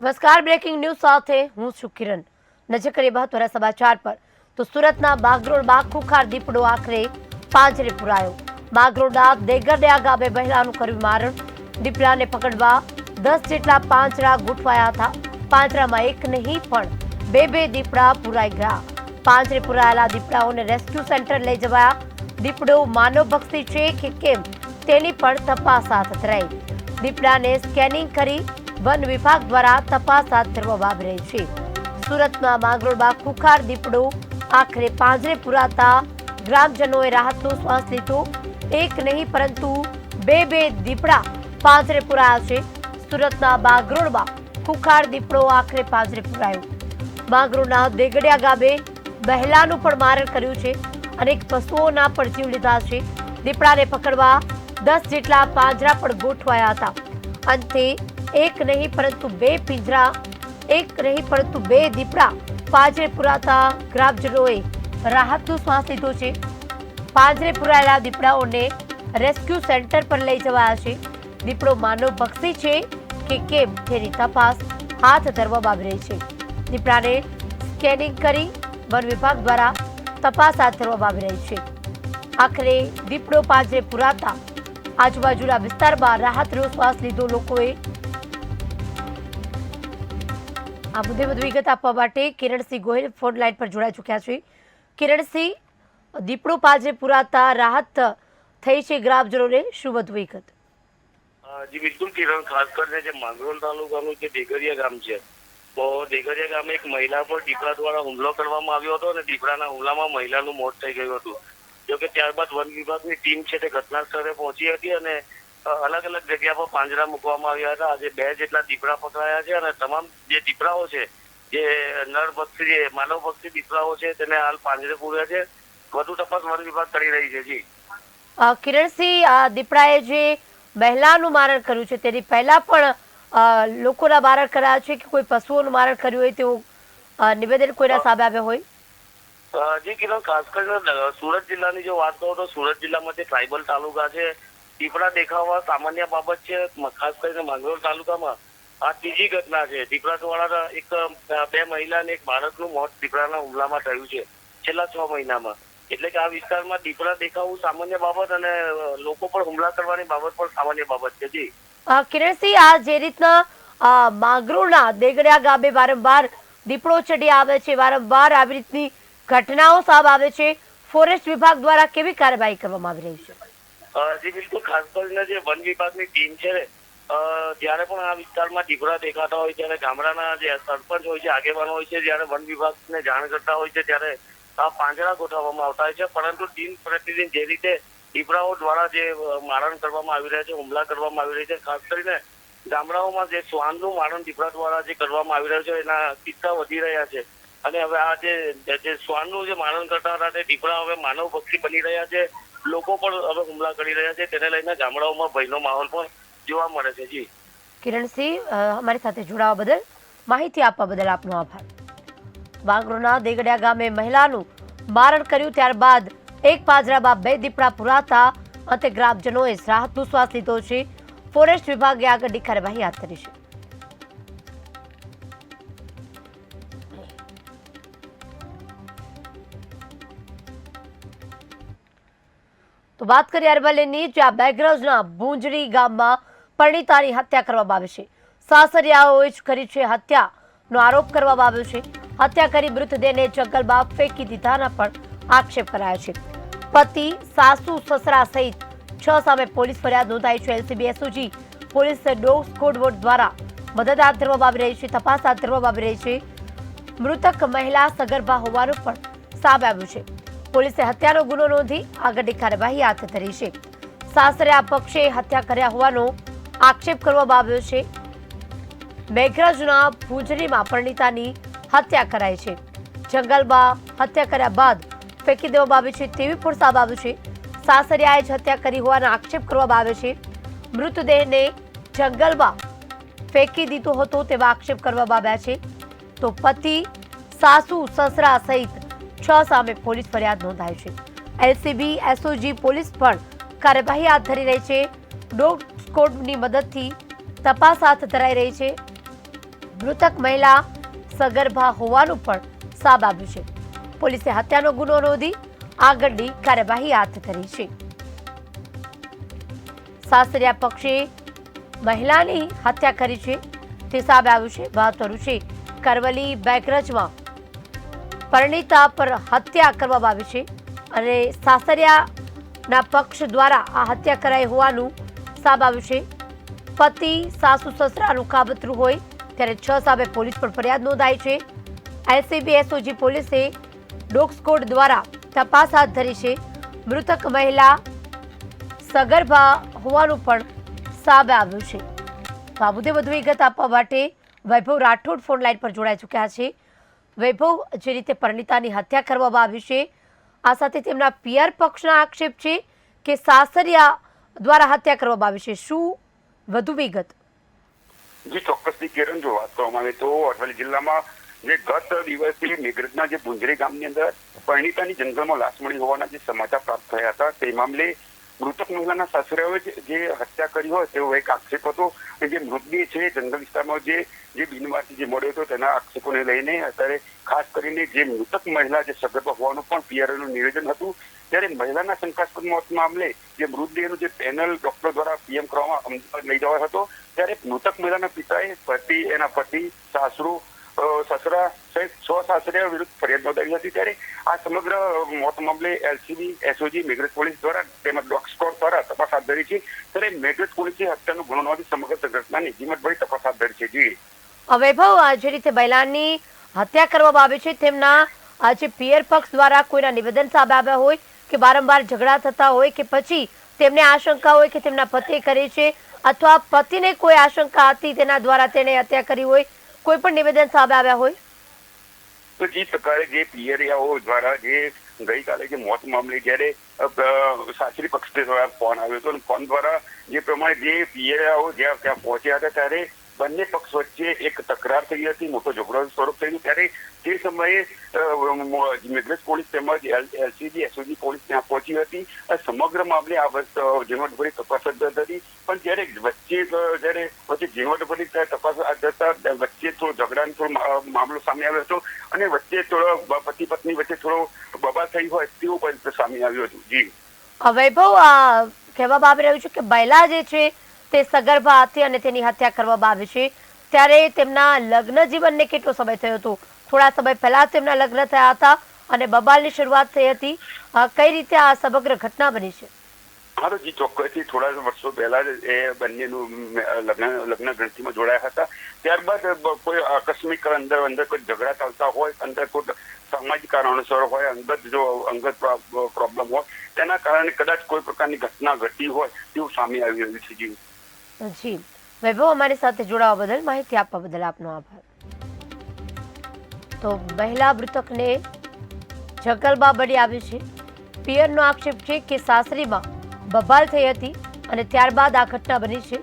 નમસ્કાર, breaking news સાથે હું છું કિરણ। નજર કરીએ મહત્વના સમાચાર પર તો સુરતના બાગરોડમાં ખુખાર દીપડો આખરે પાંજરે પુરાયો। બાગરોડના દેગરડિયા ગામે મહિલાનું કર્યું મારણ। દીપડાને પકડવા 10 જેટલા પાંજરા ગોઠવાયા હતા। પાંજરામાં એક નહીં પણ બે દીપડા પુરાઈ ગયા। પાંજરે પુરાયેલા દીપડાઓને રેસ્ક્યુ સેન્ટર લઈ જવાયા। દીપડો માનવભક્ષી છે કે કેમ તેની પણ તપાસ હાથ ધરાઈ। દીપડાને સ્કેનિંગ કરી वन विभाग द्वारा तपास हाथ धरवामां આવી રહી છે। સુરતના માંગરોળમાં ખુખાર દીપડો આખરે પાંજરે પુરાતા ગ્રામજનોએ રાહતનો શ્વાસ લીધો। એક નહીં પરંતુ બે દીપડા પાંજરે પુરાયા છે। સુરતના માંગરોળમાં ખુખાર દીપડો આખરે પાંજરે પુરાયો। માંગરોળના દેગડિયા ગામે મહિલાનું પણ મારણ કર્યું છે। અનેક પશુઓના પણ જીવ લીધા છે। દીપડાને પકડવા 10 જેટલા પાંજરા પણ ગોઠવાયા હતા। અંતે એક નહીં પરંતુ બે દીપડા પાંજરે પુરાતા ગ્રામજનોએ રાહતનો શ્વાસ લીધો છે। પાંજરે પુરાયેલા દીપડાઓને રેસ્ક્યુ સેન્ટર પર લઈ જવાયા છે। દીપડો માનવભક્ષી છે કે કેમ તેની તપાસ હાથ ધરવામાં આવી રહી છે। દીપડાને સ્કેનિંગ કરી વન વિભાગ દ્વારા તપાસ હાથ ધરવામાં આવી રહી છે। આખરે દીપડો પાંજરે પુરાતા આજુબાજુના વિસ્તારમાં રાહતનો શ્વાસ લીધો। લોકોએ આ મુદ્દે વધુ વિગત આપવા માટે કિરણસિંહ ગોહિલ ફોન લાઈન પર જોડાઈ ચૂક્યા છે। કિરણસિંહ, દીપડો પાંજરે પુરાતા રાહત થઈ છે ગ્રામજનોને, શું વધુ વિગત? જી બિલકુલ કિરણ, ખાસ કરીને જે માંગરોળ તાલુકાનું જે દેગરિયા ગામ છે, તો દેગરિયા ગામે એક મહિલા પર દીપડા દ્વારા હુમલો કરવામાં આવ્યો હતો અને દીપડાના હુમલામાં મહિલાનું મોત થઈ ગયું હતું। જોકે ત્યારબાદ વન વિભાગની ટીમ છે તે ઘટના સ્થળે પહોંચી હતી અને અલગ અલગ જગ્યા પર પાંજરા મૂકવામાં આવ્યા હતા। આજે 2 જેટલા દીપડા પકડાયા છે અને તમામ જે દીપડાઓ છે, જે નરભક્ષી માનવભક્ષી દીપડાઓ છે, તેને હાલ પાંજરે પૂર્યા છે। વધુ તપાસ વન વિભાગ કરી રહી છે। જી કિરણસિંહ, આ દીપડાએ જે મહિલાનું મારણ કર્યું છે તેની પહેલા પણ લોકોના મારણ કર્યા છે કે કોઈ પશુઓનું મારણ કર્યું હોય તેવું નિવેદન કોઈના સામે આવ્યા હોય? જી કિરણ, ખાસ કરીને સુરત જિલ્લાની જો વાત કરું તો સુરત જિલ્લામાં જે ટ્રાઇબલ તાલુકા છે, દીપડા દેખાવા સામાન્ય બાબત છે। ખાસ કરીને માંગરોળ તાલુકામાં આ ત્રીજી ઘટના છે। દીપડા દ્વારા એક 2 મહિલા અને એક બાળકનું મોત દીપડાના હુમલામાં થયું છે છેલ્લા 6 મહિનામાં। એટલે કે આ વિસ્તારમાં દીપડા દેખાવું સામાન્ય બાબત અને લોકો પર હુમલા કરવાની બાબત પણ સામાન્ય બાબત છે। જી કિરણસિંહ, આ જે રીતના માંગરોળના દેગડિયા ગામે વારંવાર દીપડો ચડી આવે છે, વારંવાર આવી રીતની ઘટનાઓ સામે આવે છે, ફોરેસ્ટ વિભાગ દ્વારા કેવી કાર્યવાહી કરવામાં આવી રહી છે? જી બિલકુલ, ખાસ કરીને જે વન વિભાગની ટીમ છે, જ્યારે પણ આ વિસ્તારમાં દીપડા દેખાતા હોય ત્યારે ગામડાના જે સરપંચ હોય છે, આગેવાનો હોય છે, જ્યારે વન વિભાગને જાણ કરતા હોય છે ત્યારે આ પાંજરા ગોઠવવામાં આવતા હોય છે। પરંતુ દિન પ્રતિદિન જે રીતે દીપડાઓ દ્વારા જે મારણ કરવામાં આવી રહ્યા છે, હુમલા કરવામાં આવી રહ્યા છે, ખાસ કરીને ગામડાઓમાં જે શ્વાનનું મારણ દીપડા દ્વારા જે કરવામાં આવી રહ્યું છે એના કિસ્સા વધી રહ્યા છે। અને હવે આ જે શ્વાનનું જે મારણ કરતા હતા તે દીપડા હવે માનવભક્ષી બની રહ્યા છે। લોકો પણ હવે હુમલા કરી રહ્યા છે, તેને લઈને ગામડાઓમાં ભયનો માહોલ પણ જોવા મળે છે। જી કિરણસિંહ, અમારી સાથે જોડાવા બદલ, માહિતી આપવા બદલ આપનો આભાર। માંગરોળના દેગડિયા ગામે મહિલાનું મારણ કર્યું, ત્યારબાદ એક પાંજરામાં 2 દીપડા પુરાતા અંતે ગ્રામજનોએ રાહતનો શ્વાસ લીધો છે। ફોરેસ્ટ વિભાગે આગળની કાર્યવાહી હાથ ધરી છે। તો વાત કરીએ અરવલ્લીની, જ્યાં મેઘરજના ભૂંજડી ગામમાં પરિણીતાની હત્યા કરવામાં આવી છે। સાસરિયાઓએ જ કરી છે હત્યાનો આરોપ કરવામાં આવ્યો છે। હત્યા કરી મૃતદેહને જંગલમાં ફેંકી દીધાના પણ આક્ષેપ કરાયા છે। પતિ, સાસુ, સસરા સહિત 6 સામે પોલીસ ફરિયાદ નોંધાઈ છે। LCB SOG police dog squad દ્વારા મદદ હાથ ધરવામાં આવી રહી છે, તપાસ હાથ ધરવામાં આવી રહી છે। મૃતક મહિલા સગર્ભા હોવાનું પણ સામે આવ્યું છે। પોલીસે હત્યાનો ગુનો નોંધી આગળની કાર્યવાહી હાથ ધરી છે। સાસરિયા પક્ષે હત્યા કર્યા હોવાનો આક્ષેપ કરવામાં આવ્યો છે। મેઘરજના ભુજરીમાં પરિણીતાની હત્યા કરાઈ છે। જંગલમાં હત્યા કર્યા બાદ ફેંકી દેવામાં આવી છે તેવી પણ સામે આવ્યું છે। સાસરિયાએ જ હત્યા કરી હોવાનો આક્ષેપ કરવામાં આવ્યો છે। મૃતદેહને જંગલમાં ફેંકી દીધો હતો તેવા આક્ષેપ કરવામાં આવ્યા છે। તો પતિ, સાસુ, સસરા સહિત 6 સામે પોલીસ ફરિયાદ નોંધાઈ છે। એલસીબી એસઓજી પોલીસ પણ કાર્યવાહી હાથ ધરી રહી છે। ડોગ સ્કોડની મદદથી તપાસ હાથ ધરાઈ રહી છે। મૃતક મહિલા સગર્ભા હોવાનું પણ સામે આવ્યું છે. પોલીસે હત્યાનો ગુનો નોંધી આગળની કાર્યવાહી હાથ ધરી છે. સાસરિયા પક્ષે મહિલાની હત્યા કરી છે તે સામે આવ્યું છે. મહત્વનું છે, કરવલી બેગરજમાં પરિણીતા પર હત્યા કરવામાં આવી છે અને સાસરિયાના પક્ષ દ્વારા આ હત્યા કરાઈ હોવાનું સામે આવ્યું છે. પતિ સાસુ સસરાનું કાવતરું હોય ત્યારે 6 સામે પોલીસ પર ફરિયાદ નોંધાઈ છે. એલસીબી એસઓજી પોલીસે ડોગ સ્કોડ દ્વારા તપાસ હાથ ધરી છે. મૃતક મહિલા સગર્ભા હોવાનું પણ સામે આવ્યું છે. તો આ મુદ્દે વધુ વિગત આપવા માટે વૈભવ રાઠોડ ફોન લાઈન પર જોડાઈ ચૂક્યા છે. વૈભવ, જે રીતે પરિણીતાની હત્યા કરવામાં આવી છે, આ સાથે તેમના પિયર પક્ષના આક્ષેપ છે કે સાસરિયા દ્વારા હત્યા કરવામાં આવી છે, શું વધુ વિગત? જી ચોક્કસથી કિરણ, જો વાત કરવામાં આવે તો અરવલ્લી જિલ્લામાં જે ગત દિવસે મેઘરજના જે ભુંજરી ગામની અંદર પરિણીતાની જંગલમાં લાશ મળી હોવાના જે સમાચાર પ્રાપ્ત થયા હતા, તે મામલે મૃતક મહિલાના સાસરિયાઓએ જે હત્યા કરી હોય તેવો એક આક્ષેપ હતો. જે મૃતદેહ છે જંગલ વિસ્તારમાં જે બિનવારસી જે મળ્યો હતો તેના આક્ષેપોને લઈને અત્યારે ખાસ કરીને જે મૃતક મહિલા જે સગર્ભા હોવાનું પણ પિયરનું નિવેદન હતું. ત્યારે મહિલાના શંકાસ્પદ મોત મામલે જે મૃતદેહનું જે પેનલ ડોક્ટર દ્વારા પીએમ કરવામાં અમદાવાદ લઈ જવાયો હતો, ત્યારે મૃતક મહિલાના પિતાએ એના પતિ, સાસુ, સસરા સહિત 6 સાસરિયા વિરુદ્ધ ફરિયાદ નોંધાવી હતી. ત્યારે આ સમગ્ર મોત મામલે એલસીબી એસઓજી મેઘરજ પોલીસ દ્વારા તેમજ ડોગ સ્કોડ દ્વારા તપાસ હાથ ધરી છે. ત્યારે મેઘરજ પોલીસે હત્યાનો ગુનો નોંધી સમગ્ર ઘટનાની ઝીમતભરી તપાસ હાથ ધરી છે. જી વૈભવ, જે રીતે મહિલાની હત્યા કરવામાં આવી છે, તેમના જે પિયર પક્ષ દ્વારા કોઈના નિવેદન સામે આવ્યા હોય કે વારંવાર ઝઘડા થતા હોય કે પછી તેમને આશંકા હોય કે તેમના પતિએ કરી છે અથવા પતિને કોઈ આશંકા હતી તેના દ્વારા તેણે હત્યા કરી હોય, કોઈ પણ નિવેદન સામે આવ્યા હોય? તો જે પ્રકારે જે પિયરિયાઓ દ્વારા જે ગઈકાલે જે મોત મામલે જયારે સાસરી પક્ષ દ્વારા ફોન આવ્યો હતો, ફોન દ્વારા જે પ્રમાણે જે પિયરિયાઓ જ્યાં ત્યાં પહોંચ્યા હતા, ત્યારે બંને પક્ષ વચ્ચે એક તકરાર થઈ હતી, મોટો ઝઘડો સ્વરૂપ થયું. ત્યારે તે સમયે મેઘરજ પોલીસ તેમજ એલસીબી એસઓજી પોલીસ ત્યાં પહોંચી હતી. સમગ્ર મામલે આ ઝીણવટભરી તપાસ હાથ હતી. પણ જ્યારે વચ્ચે ઝીણવટભરી તપાસ હાથ ધરતા વચ્ચે થોડો ઝઘડાનો થોડો મામલો સામે આવ્યો હતો અને વચ્ચે થોડો પતિ પત્ની વચ્ચે થોડો બબાલ થઈ હોય તેવું પણ સામે આવ્યું હતું. જી વૈભવ, કહેવામાં આવી રહ્યું છે કે મહિલા જે છે તે સગર્ભા હતી અને તેની હત્યા કરવામાં આવી છે. ત્યારે તેમના લગ્ન જીવનને કેટલો સમય થયો હતો? થોડા સમય પહેલા તેમના લગ્ન થયા હતા અને બબાલની શરૂઆત થઈ હતી. કઈ રીતે આ સમગ્ર ઘટના બની છે? હા, જી ચોક્કસથી થોડા વર્ષો પહેલા એ બંનેનું લગ્ન ગ્રંથિમાં જોડાયા હતા. ત્યારબાદ કોઈ આકસ્મિક અંદર કોઈ ઝઘડા ચાલતા હોય, અંદર કોઈ સામાજિક કારણોસર હોય, અંગત પ્રોબ્લેમ હોય, તેના કારણે કદાચ કોઈ પ્રકારની ઘટના ઘટી હોય તેવું સામે આવી રહ્યું છે. જી વૈભવ, અમારી સાથે જોડાવા બદલ, માહિતી આપવા બદલ આપનો આભાર. તો મહિલા મૃતકને જંગલમાં મળી આવી છે. પિયરનો આક્ષેપ છે કે સાસરીમાં બબાલ થઈ હતી અને ત્યારબાદ આ ઘટના બની છે.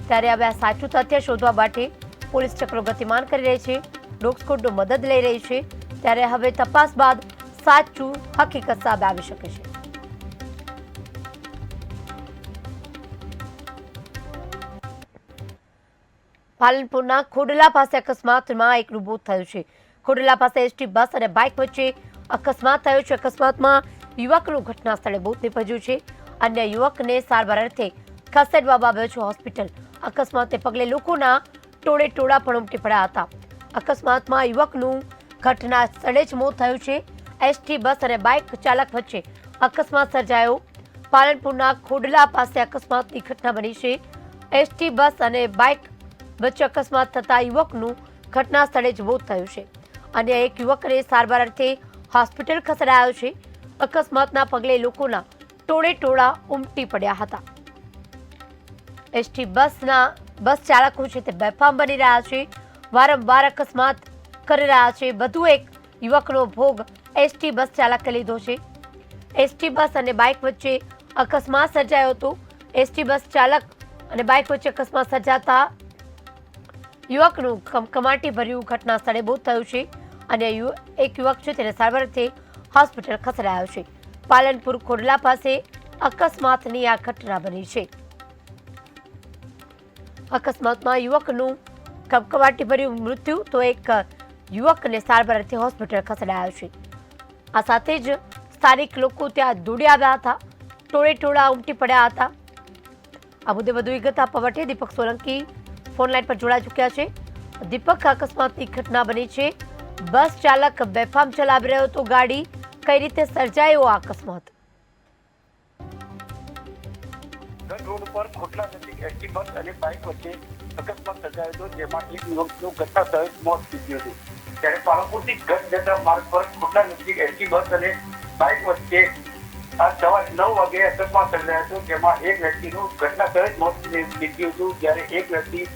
ત્યારે હવે આ સાચું તથ્ય શોધવા માટે પોલીસ ચક્રો ગતિમાન કરી રહી છે, ડોગ સ્કોડનો મદદ લઈ રહી છે. ત્યારે હવે તપાસ બાદ સાચું હકીકત સામે આવી શકે છે. પાલનપુરના ખોડલા પાસે અકસ્માતમાં એકનું મોત થયું છે. ખોડલા પાસે એસટી બસ અને બાઇક વચ્ચે અકસ્માત થયો છે. અકસ્માતમાં યુવકનું ઘટના સ્થળે મોત નીપજ્યું છે. અન્ય યુવકને સારવાર અર્થે ખસેડવામાં આવ્યો છે હોસ્પિટલ. અકસ્માતને પગલે લોકોના ટોળે પણ ઉમટી પડ્યા હતા. અકસ્માતમાં યુવકનું ઘટના સ્થળે જ મોત થયું છે. એસટી બસ અને બાઇક ચાલક વચ્ચે અકસ્માત સર્જાયો. પાલનપુરના ખોડલા પાસે અકસ્માતની ઘટના બની છે. એસટી બસ અને બાઇક વચ્ચે અકસ્માત થતા યુવકનું ઘટના સ્થળે જ મોત થયું છે. અન્ય એક યુવકને સારવાર અર્થે હોસ્પિટલ ખસેડાયો છે. અકસ્માતના પગલે લોકોના ટોળે ઉમટી પડ્યા હતા. એસટી બસ ચાલકો છે તે બેફામ બની રહ્યા છે, વારંવાર અકસ્માત કરી રહ્યા છે. વધુ એક યુવકનો ભોગ એસટી બસ ચાલકે લીધો છે. એસટી બસ અને બાઇક વચ્ચે અકસ્માત સર્જાયો હતો. એસટી બસ ચાલક અને બાઇક વચ્ચે અકસ્માત સર્જાતા યુવકનું કમકમાટી ભર્યું ઘટના સ્થળે મોત થયું છે. અને એક યુવક છે તેને સારવારથી હોસ્પિટલ ખસેડાયો છે. પાલનપુર ખોડલા પાસે અકસ્માતની આ ઘટના બની છે. અકસ્માતમાં યુવકનું કપકપાટીભર્યું મૃત્યુ, તો એક યુવકને સારવાર અર્થે હોસ્પિટલ ખસેડાયો છે. આ સાથે જ સ્થાનિક લોકો ત્યાં દોડી આવ્યા હતા, ટોળે ટોળા ઉમટી પડ્યા હતા. આ મુદ્દે વધુ વિગત આપવા માટે દીપક સોલંકી ફોન લાઈન પર જોડાઈ ચૂક્યા છે. દીપક, અકસ્માતની ઘટના બની છે, બસ ચાલક બેફામ ચલાવી રહ્યો હતો ગાડી, કઈ રીતે સર્જાયો આ અકસ્માત? રોડ પર ખોટલા નજીક એસટી બસ અને બાઇક વચ્ચે અકસ્માત સર્જાયો હતો, જેમાં એક યુવકનું ઘટના સ્થળે મોત નીપજ્યું હતું. ત્યારે પાલનપુરથી ગઢ જતા માર્ગ પર ખોટલા નજીક એસટી બસ અને બાઇક વચ્ચે આ સવારે 9 વાગે અકસ્માત સર્જાયો હતો, જેમાં એક વ્યક્તિનું ઘટના સ્થળે જ મોત નીપજ્યું હતું. જ્યારે એક વ્યક્તિ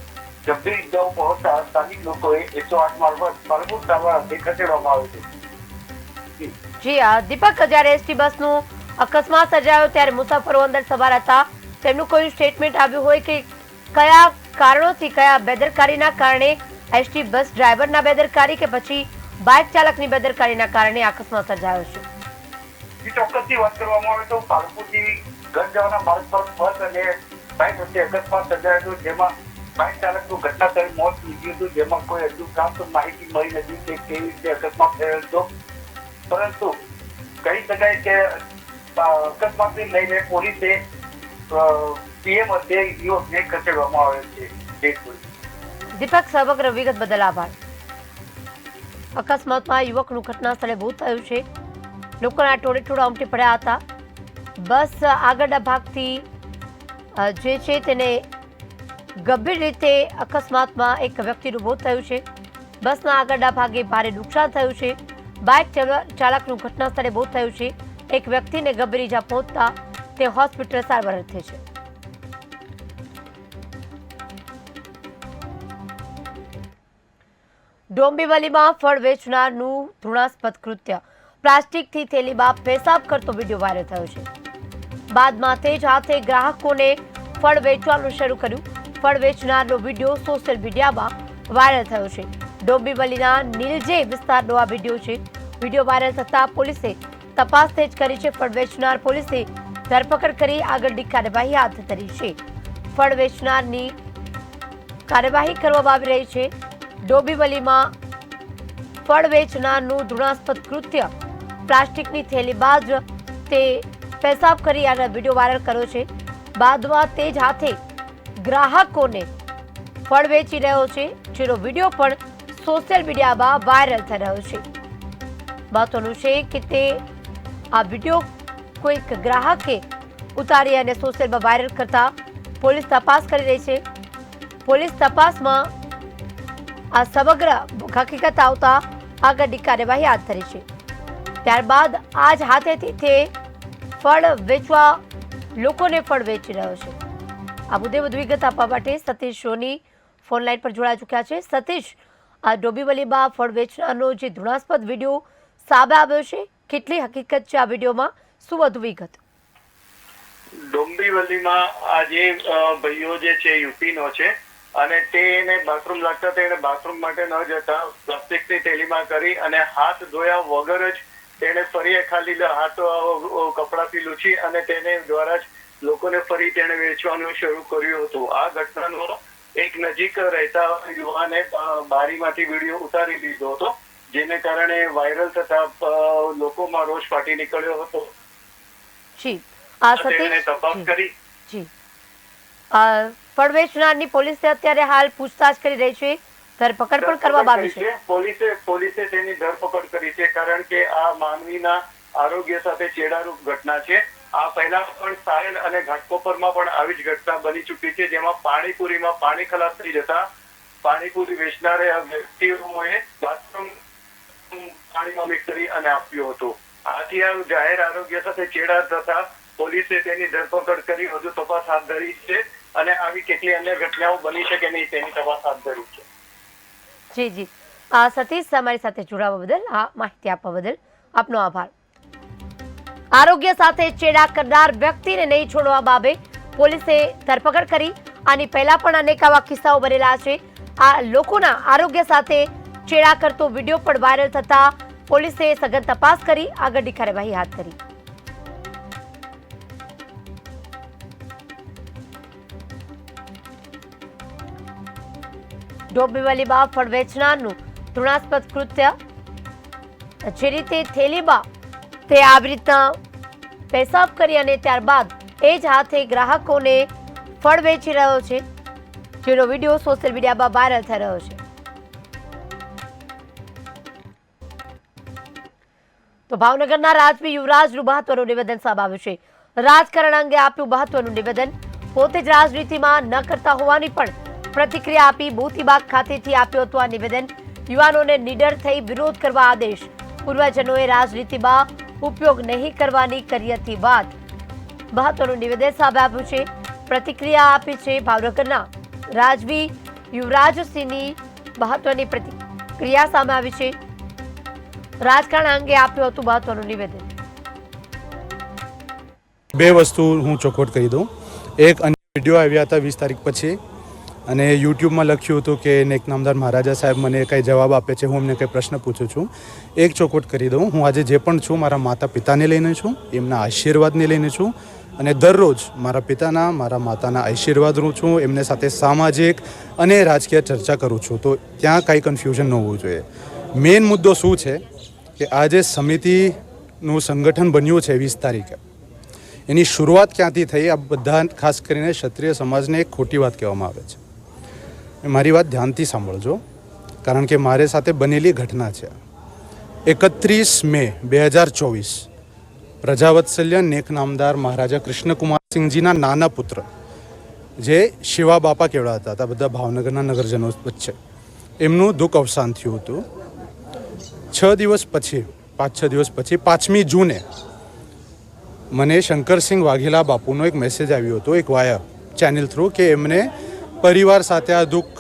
ગંભીર ઇજાઓ પહોંચતા સ્થાનિક લોકોએ 108 મારફત પાલનપુર સારવાર અર્થે ખસેડવામાં આવ્યો છે. જી દીપક, જ્યારે એસટી બસનું અકસ્માત સર્જાયો ત્યારે મુસાફરો અંદર સવાર હતા, તેમનું કોઈ સ્ટેટમેન્ટ આવ્યું હોય કે કયા કારણોથી, કયા બેદરકારીના કારણે, એસટી બસ ડ્રાઈવરના બેદરકારી કે પછી બાઇક ચાલકની બેદરકારીના કારણે અકસ્માત સર્જાયો છે? ચોક્કસથી વાત કરવામાં આવે તો પાલનપુરથી ગઢ જવાના માર્ગ પર બસ અને બાઇક વચ્ચે અકસ્માત સર્જાયો હતો, જેમાં બાઇક ચાલકનું ઘટના સ્થળે મોત નીપજ્યું હતું. જેમાં કોઈ હજુ ખાસ માહિતી મળી નથી કે કેવી રીતે અકસ્માત થયો હતો, પરંતુ કહી શકાય કે અકસ્માતને લઈને પોલીસે પીએમ અર્થે યુવકને ખસેડવામાં આવ્યો છે. દીપક, સમગ્ર વિગત બદલ આભાર. અકસ્માતમાં યુવકનું ઘટના સ્થળે મોત થયું છે, લોકોના ટોળે ટોળા ઉમટી પડ્યા હતા. બસ આગળના ભાગથી જે છે તેને ગંભીર રીતે અકસ્માતમાં એક વ્યક્તિનું મોત થયું છે. બસના આગળના ભાગે ભારે નુકસાન થયું છે. બાઇક ચાલકનું ઘટના સ્થળે મોત થયું છે. એક વ્યક્તિને ગંભીર ઇજા પહોંચતા તે હોસ્પિટલ સારવાર અર્થે છે. ડોંબીવલીમાં ફળ વેચનારનું ઘૃણાસ્પદ કૃત્ય, પ્લાસ્ટિકથી થેલીમાં પેશાબ કરતો વિડીયો વાયરલ થયો છે. બાદમાં તે જ હાથે ગ્રાહકોને ફળ વેચવાનું શરૂ કર્યું. ફળ વેચનારનો વિડીયો સોશિયલ મીડિયામાં વાયરલ થયો છે. ડોંબીવલીના નીલજે વિસ્તારનો આ વિડીયો છે. વિડીયો વાયરલ થતા પોલીસે તપાસ તેજ કરી છે. ફળ વેચનાર પોલીસે ધરપકડ કરી આગળની કાર્યવાહી હાથ ધરી છે. ફળ વેચનારની કાર્યવાહી કરવામાં આવી રહી છે. ડોંબીવલીમાં ફળ વેચનારનું ઘૃણાસ્પદ કૃત્ય, પ્લાસ્ટિકની થેલીમાં જ તે પેશાબ કરી આનો વિડીયો વાયરલ કર્યો છે. બાદમાં તે જ હાથે ગ્રાહકોને ફળ વેચી રહ્યો છે, જેનો વિડીયો પણ સોશિયલ મીડિયામાં વાયરલ થઈ રહ્યો છે. મહત્વનું છે કે તે આ વિડીયો કોઈક ગ્રાહકે ઉતારી અને સોશિયલમાં વાયરલ કરતા પોલીસ તપાસ કરી રહી છે. પોલીસ તપાસમાં આ સમગ્ર હકીકત આવતા આગળની કાર્યવાહી હાથ ધરી છે. ત્યારબાદ આ જ હાથેથી તે ફળ વેચવા લોકોને ફળ વેચી રહ્યો છે. આ મુદ્દે વધુ વિગત આપવા માટે સતીશ સોની ફોન લાઈન પર જોડાઈ ચૂક્યા છે. સતીશ, આ ડોંબીવલીમાં ફળ વેચનારનો જે ઘૃણાસ્પદ વિડીયો સામે આવ્યો છે, કેટલી હકીકત છે આ વિડીયોમાં, શું વધુ વિગત? ડોંબીવલીમાં આ જે ભાઈઓ જે છે યુપીનો છે અને તેને બાથરૂમ લાગતા તેને બાથરૂમ માટે ન જતા પ્લાસ્ટિકની થેલીમાં કરી અને હાથ ધોયા વગર જ તેને ફરી ખાલી હાથ કપડાથી લૂછી અને તેને દ્વારા જ લોકોને ફરી તેને વેચવાનું શરૂ કર્યું હતું. આ ઘટનાનો એક નજીક રહેતા યુવાને બારીમાંથી વિડીયો ઉતારી લીધો હતો, જેને કારણે વાયરલ થતા લોકોમાં રોષ ફાટી નીકળ્યો હતો. જી, આ સતીશ તપાસ કરી. જી, ફળ વેચનારની પોલીસે અત્યારે હાલ પૂછતાછ કરી રહી છે, ધરપકડ પણ કરવામાં આવી છે. પોલીસે તેની ધરપકડ કરી છે, કારણ કે આ માનવીના આરોગ્ય સાથે ચેડારૂપ ઘટના છે. આ પહેલા પણ સાયલ અને ઘાટકોપરમાં પણ આવી જ ઘટના બની ચૂકી છે, જેમાં પાણીપુરીમાં પાણી ખલાસ થઈ જતા પાણીપુરી વેચનારે વ્યક્તિઓએ બાથરૂમ પાણીમાં મિક્સ કરી અને આપ્યું હતું. આથી આ જાહેર આરોગ્ય સાથે ચેડા થતા પોલીસે તેની ધરપકડ કરી વધુ તપાસ હાથ ધરી છે અને આવી કેટલી અન્ય ઘટનાઓ બની શકે નહીં તેની તપાસ હાથ ધરી છે. જી જી, સતીશ, અમારી સાથે જોડાવા બદલ, આ માહિતી આપવા બદલ આપનો આભાર. આરોગ્ય સાથે ચેડા કરનાર વ્યક્તિને નહીં છોડવા બાબતે પોલીસે ધરપકડ કરી. આની પહેલા પણ અનેક આવા કિસ્સાઓ બનેલા છે. આ લોકોના આરોગ્ય સાથે ચેડા કરતો વિડીયો પણ વાયરલ થતા પોલીસે સઘન તપાસ કરી આગળની કાર્યવાહી હાથ ધરી. ડોંબીવલીમાં ફળ વેચનારનું તૃણાસ્પદ કૃત્ય, જે રીતે થેલીમાં તે આવી રીતના પેશાબ કરી અને ત્યારબાદ એ જ હાથે ગ્રાહકોને ફળ વેચી રહ્યો છે, જેનો વિડીયો સોશિયલ મીડિયામાં વાયરલ થઈ રહ્યો છે. તો ભાવનગરના રાજવી યુવરાજનું મહત્વનું નિવેદન સામે આવ્યું છે. રાજકારણ અંગે આપ્યું મહત્વનું નિવેદન. પોતે જ રાજનીતિમાં ન કરતા હોવાની પણ પ્રતિક્રિયા આપી. મોતીબાગ ખાતેથી આપ્યું હતું આ નિવેદન. યુવાનોને નીડર થઈ વિરોધ કરવા આદેશ. પૂર્વજનોએ રાજનીતિમાં ઉપયોગ નહીં કરવાની કરી હતી વાત. મહત્વનું નિવેદન સામે આવ્યું છે. પ્રતિક્રિયા આપી છે ભાવનગરના રાજવી યુવરાજસિંહની મહત્વની પ્રતિક્રિયા સામે આવી છે. રાજકારણ અંગે આપ્યું હતું મહત્વનું નિવેદન. બે વસ્તુ હું ચોખવટ કરી દઉં. એક અન્ય વિડીયો આવ્યા હતા 20 તારીખ પછી અને યુટ્યુબમાં લખ્યું હતું કે નેક નામદાર મહારાજા સાહેબ મને કંઈ જવાબ આપે છે, હું એમને કંઈ પ્રશ્ન પૂછું છું. એક ચોખવટ કરી દઉં, હું આજે જે પણ છું મારા માતા પિતાને લઈને છું, એમના આશીર્વાદને લઈને છું અને દરરોજ મારા પિતાના મારા માતાના આશીર્વાદ લઉં છું. એમને સાથે સામાજિક અને રાજકીય ચર્ચા કરું છું. તો ત્યાં કાંઈ કન્ફ્યુઝન ન હોવું જોઈએ. મેઇન મુદ્દો શું છે કે આજે સમિતિનું સંગઠન બન્યું છે 20 તારીખે, એની શરૂઆત ક્યાંથી થઈ? આ બધા ખાસ કરીને ક્ષત્રિય સમાજને એક ખોટી વાત કહેવામાં આવે છે. મારી વાત ધ્યાનથી સાંભળજો, કારણ કે મારી સાથે બનેલી ઘટના છે. 31 મે 2024 પ્રજાવત્સલ્ય નેક નામદાર મહારાજા કૃષ્ણકુમારસિંહજીના નાના પુત્ર જે શિવા બાપા કહેવાતા હતા બધા ભાવનગરના નગરજનો વચ્ચે, એમનું દુઃખ અવસાન થયું હતું. 5-6 દિવસ પછી 5મી જૂને મને શંકરસિંહ વાઘેલા બાપુનો એક મેસેજ આવ્યો હતો એક વાયા ચેનલ થ્રુ કે એમને પરિવાર સાથે આ દુઃખ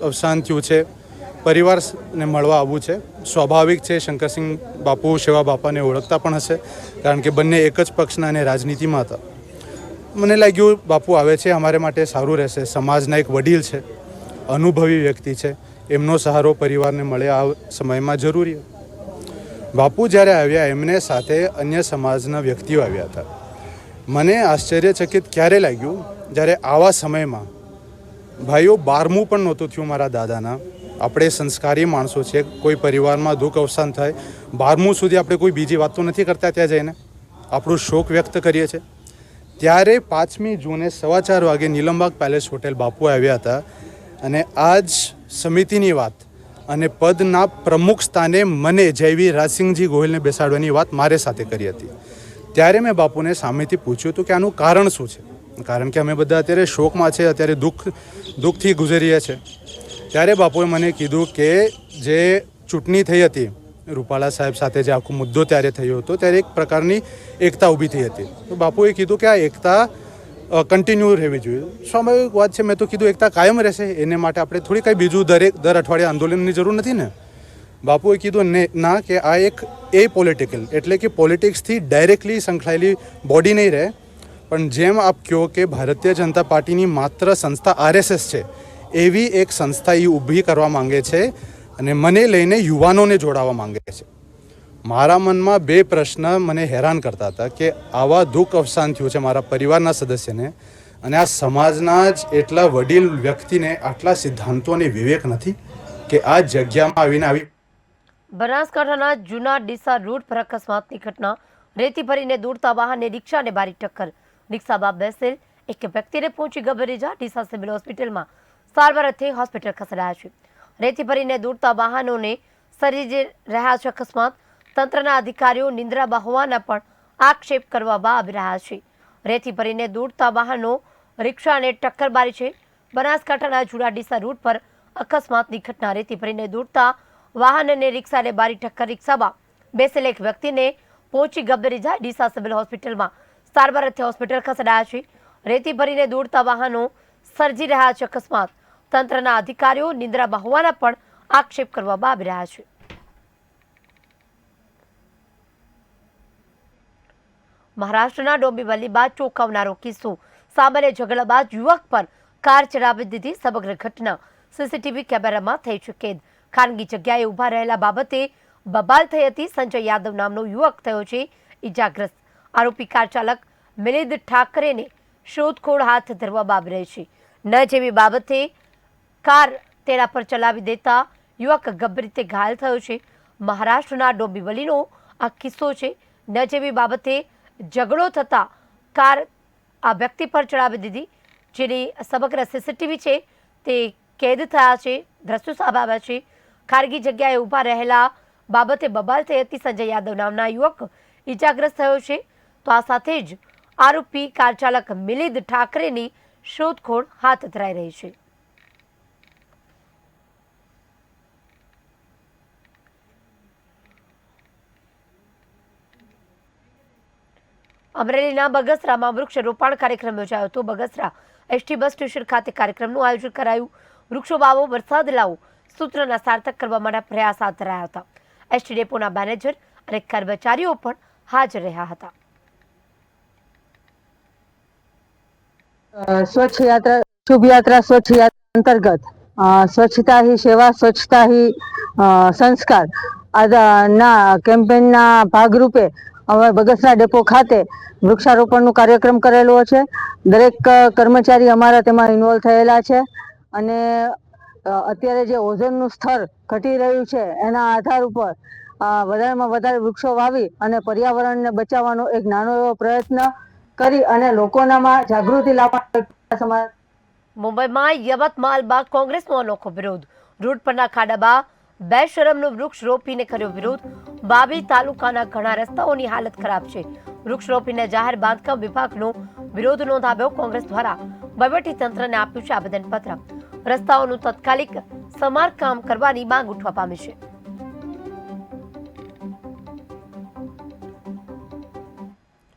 અવસાન થયું છે, પરિવારને મળવા આવવું છે. સ્વાભાવિક છે, શંકરસિંહ બાપુ શિવા બાપાને ઓળખતા પણ હશે, કારણ કે બંને એક જ પક્ષના અને રાજનીતિમાં હતા. મને લાગ્યું બાપુ આવે છે અમારે માટે સારું રહેશે. સમાજના એક વડીલ છે, અનુભવી વ્યક્તિ છે, એમનો સહારો પરિવારને મળે આ સમયમાં જરૂરી. બાપુ જ્યારે આવ્યા એમને સાથે અન્ય સમાજના વ્યક્તિઓ આવ્યા હતા. મને આશ્ચર્યચકિત ક્યારે લાગ્યું જ્યારે આવા સમયમાં ભાઈઓ 12મું પણ નહોતું થયું મારા દાદાના. આપણે સંસ્કારી માણસો છે, કોઈ પરિવારમાં દુઃખ અવસાન થાય 12મું સુધી આપણે કોઈ બીજી વાત તો નથી કરતા, ત્યાં જઈને આપણું શોક વ્યક્ત કરીએ છીએ. ત્યારે 5મી જૂને 4:15 વાગે નીલમબાગ પેલેસ હોટેલ બાપુ આવ્યા હતા અને આજ સમિતિની વાત અને પદના પ્રમુખ સ્થાને મને જયવી રાજસિંહજી ગોહિલને બેસાડવાની વાત મારે સાથે કરી હતી. ત્યારે મેં બાપુને સામેથી પૂછ્યું હતું કે આનું કારણ શું છે, કારણ કે અમે બધા અત્યારે શોકમાં છે, અત્યારે દુઃખથી ગુજરીએ છીએ. ત્યારે બાપુએ મને કીધું કે જે ચૂંટણી થઈ હતી રૂપાલા સાહેબ સાથે, જે આખો મુદ્દો ત્યારે થયો હતો, ત્યારે એક પ્રકારની એકતા ઊભી થઈ હતી. તો બાપુએ કીધું કે આ એકતા કન્ટિન્યુ રહેવી જોઈએ. સ્વાભાવિક વાત છે. મેં તો કીધું એકતા કાયમ રહેશે, એને માટે આપણે થોડી કંઈ બીજું દર અઠવાડિયે આંદોલનની જરૂર નથી ને. બાપુએ કીધું ના, કે આ એક પોલિટિકલ એટલે કે પોલિટિક્સથી ડાયરેક્ટલી સંકળાયેલી બોડી નહીં રહે, પણ જેમ આપ કહો કે ભારતીય જનતા પાર્ટીની માત્ર સંસ્થા RSS છે, એવી એક સંસ્થા એ ઊભી કરવા માંગે છે અને મને લઈને યુવાનોને જોડાવા માંગે છે. મારા મનમાં બે પ્રશ્ન મને હેરાન કરતા હતા કે આવા દુઃખ અવસાન થયું છે મારા પરિવારના સદસ્યને, અને આ સમાજના જ એટલા વડીલ વ્યક્તિને આટલા સિદ્ધાંતો અને વિવેક નથી કે આ જગ્યામાં આવીને આવી. બનાસકાંઠાના જૂના ડીસા રૂટ પર અકસ્માતની ઘટના. રેતી ભરીને દોડતા વાહનને રિક્ષાને ભારી ટક્કર. રિક્ષામાં બેસેલ એક વ્યક્તિને પહોંચી ગંભીર ઇજા. ડીસા સિવિલ હોસ્પિટલમાં સારવાર અર્થે હોસ્પિટલ ખસેડાયા છે. રેતી ભરીને દોડતા વાહનોને સર્જી રહ્યા છે અકસ્માત. તંત્રના અધિકારીઓ નિંદ્રામાં હોવાના પણ આક્ષેપ કરવામાં આવી રહ્યા છે. રેતી ભરીને દોડતા વાહનો રિક્ષાને ટક્કર મારી છે. બનાસકાંઠાના જૂના ડીસા રૂટ પર અકસ્માતની ઘટના. રેતી ભરીને દોડતા વાહન અને રિક્ષાને મારી ટક્કર. રિક્ષામાં બેસેલ એક વ્યક્તિને પહોંચી ગંભીર ઇજા. ડીસા સિવિલ હોસ્પિટલમાં સારવાર અર્થે હોસ્પિટલ ખસેડાયા છે. રેતી ભરીને દોડતા વાહનો સર્જી રહ્યા છે અકસ્માત. તંત્રના અધિકારીઓ નિંદ્રામાં હોવાના પણ આક્ષેપ કરવામાં આવી રહ્યા છે. મહારાષ્ટ્રના ડોંબીવલી બાદ ચોંકાવનારો કિસ્સો. સામાન્ય ઝઘડા બાદ યુવક પર કાર ચડાવી દીધી. સમગ્ર ઘટના સીસીટીવી કેમેરામાં થઈ છે કેદ. ખાનગી જગ્યાએ ઉભા રહેલા બાબતે બબાલ થઈ હતી. સંજય યાદવ નામનો યુવક થયો છે ઇજાગ્રસ્ત. આરોપી કાર ચાલક મિલિંદ ઠાકરેને શોધખોળ હાથ ધરવામાં આવી રહી છે. ન જેવી બાબતે કાર તેના પર ચલાવી દેતા યુવક ગંભીર રીતે ઘાયલ થયો છે. મહારાષ્ટ્રના ડોંબિવલીનો આ કિસ્સો છે. નજીવી બાબતે ઝઘડો થતા કાર આ વ્યક્તિ પર ચડાવી દીધી, જેની સમગ્ર સીસીટીવી છે તે કેદ થયા છે. દ્રશ્યો સામે આવ્યા છે. ખાનગી જગ્યાએ ઊભા રહેલા બાબતે બબાલ થઈ હતી. સંજય યાદવ નામના યુવક ઈજાગ્રસ્ત થયો છે. તો આ સાથે જ આરોપી કાર ચાલક મિલિંદ ઠાકરેની શોધખોળ હાથ ધરાઈ રહી છે. અમરેલીના બગસરામાં વૃક્ષરોપણ કાર્યક્રમ યોજાયો હતો. બગસરા એસટી બસ સ્ટેશન ખાતે કાર્યક્રમનું આયોજન કરાયું. વૃક્ષો વાવો, વરસાદ લાવો સૂત્રના સાર્થક કરવા માટે પ્રયાસ હાથ ધરાયા હતા. એસટી ડેપોના મેનેજર અને કર્મચારીઓ પણ હાજર રહ્યા હતા. स्वच्छ यात्रा शुभ यात्रा स्वच्छ यात्रा अंतर्गत स्वच्छता ही सेवा स्वच्छता ही संस्कार ના કેમ્પેનના ભાગરૂપે અમે બગસરા ડેપો ખાતે વૃક્ષારોપણનો કાર્યક્રમ કરેલો છે. દરેક કર્મચારી અમારા તેમાં ઇન્વોલ્વ થયેલા છે અને અત્યારે જે ઓઝોનનું સ્તર ઘટી રહ્યું છે એના આધાર ઉપર વધારેમાં વધારે વૃક્ષો વાવી અને પર્યાવરણને બચાવવાનો એક નાનો એવો પ્રયત્ન કરી અને લોકોનામાં જાગૃતિ લાવવા. મુંબઈમાં યવતમાલમાં કોંગ્રેસનો અનોખો વિરોધ. રોડ પરના ખાડામાં બેશરમનું વૃક્ષ રોપીને કર્યો વિરોધ. વાવી તાલુકાના ઘણા રસ્તાઓની હાલત ખરાબ છે. વૃક્ષ રોપીને જાહેર બાંધકામ વિભાગનો વિરોધ નોંધાવ્યો. કોંગ્રેસ દ્વારા વહીવટી તંત્રને આપ્યું છે આવેદનપત્ર. રસ્તાઓનું તાત્કાલિક સમારકામ કરવાની માંગ ઉઠવા પામી છે.